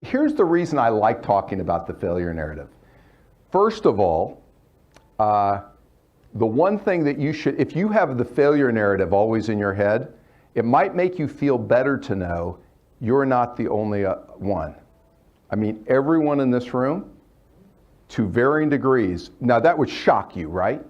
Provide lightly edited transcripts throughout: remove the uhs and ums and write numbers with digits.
here's the reason I like talking about the failure narrative. First of all, the one thing that you should, if you have the failure narrative always in your head, it might make you feel better to know you're not the only one. I mean, everyone in this room, to varying degrees, now that would shock you, right?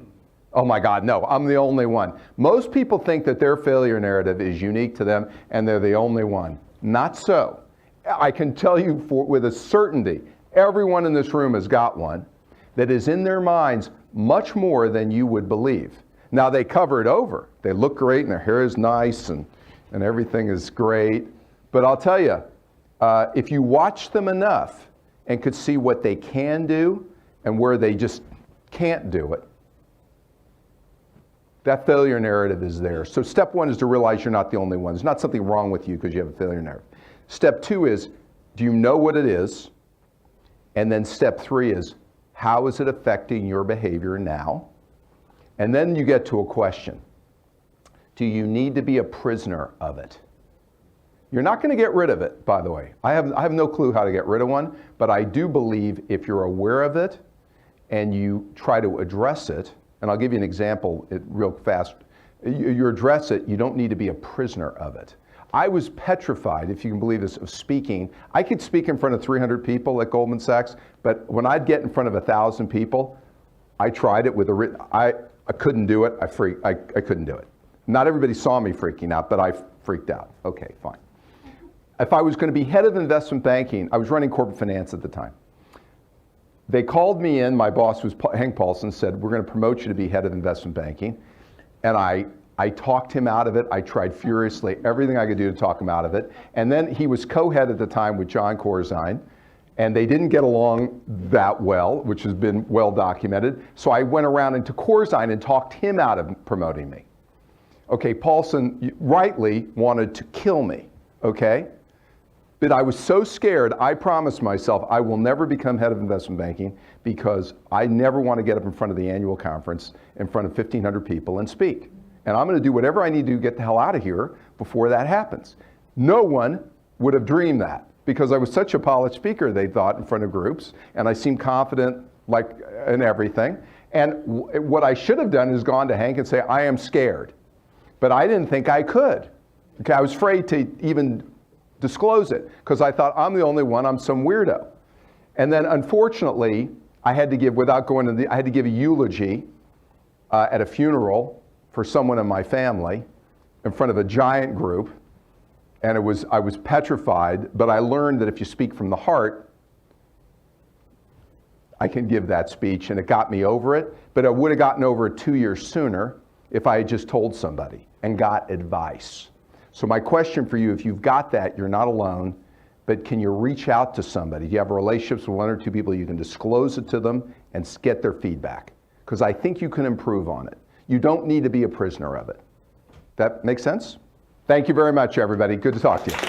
Oh my God, no, I'm the only one. Most people think that their failure narrative is unique to them and they're the only one. Not so. I can tell you with a certainty, everyone in this room has got one that is in their minds much more than you would believe. Now they cover it over. They look great and their hair is nice and everything is great. But I'll tell you, if you watch them enough and could see what they can do and where they just can't do it, that failure narrative is there. So step one is to realize you're not the only one. There's not something wrong with you because you have a failure narrative. Step two is, do you know what it is? And then step three is, how is it affecting your behavior now? And then you get to a question. Do you need to be a prisoner of it? You're not going to get rid of it, by the way. I have no clue how to get rid of one, but I do believe if you're aware of it and you try to address it, and I'll give you an example real fast. You address it, you don't need to be a prisoner of it. I was petrified, if you can believe this, of speaking. I could speak in front of 300 people at Goldman Sachs, but when I'd get in front of 1,000 people, I tried it with I couldn't do it. I couldn't do it. Not everybody saw me freaking out, but I freaked out. Okay, fine. If I was going to be head of investment banking, I was running corporate finance at the time. They called me in, my boss was Hank Paulson, said, we're going to promote you to be head of investment banking. And I talked him out of it. I tried furiously, everything I could do to talk him out of it. And then he was co-head at the time with John Corzine, and they didn't get along that well, which has been well documented. So I went around into Corzine and talked him out of promoting me. Okay, Paulson rightly wanted to kill me, okay? But I was so scared, I promised myself I will never become head of investment banking because I never want to get up in front of the annual conference in front of 1,500 people and speak. And I'm going to do whatever I need to get the hell out of here before that happens. No one would have dreamed that because I was such a polished speaker, they thought, in front of groups, and I seemed confident like in everything. And what I should have done is gone to Hank and say, I am scared. But I didn't think I could. Okay, I was afraid to even disclose it because I thought I'm the only one, I'm some weirdo. And then unfortunately, I had to give, without going to I had to give a eulogy at a funeral for someone in my family in front of a giant group. And I was petrified, but I learned that if you speak from the heart, I can give that speech, and it got me over it. But I would have gotten over it 2 years sooner if I had just told somebody and got advice. So my question for you, if you've got that, you're not alone, but can you reach out to somebody? Do you have relationships with one or two people you can disclose it to them and get their feedback? Because I think you can improve on it. You don't need to be a prisoner of it. That makes sense? Thank you very much, everybody. Good to talk to you.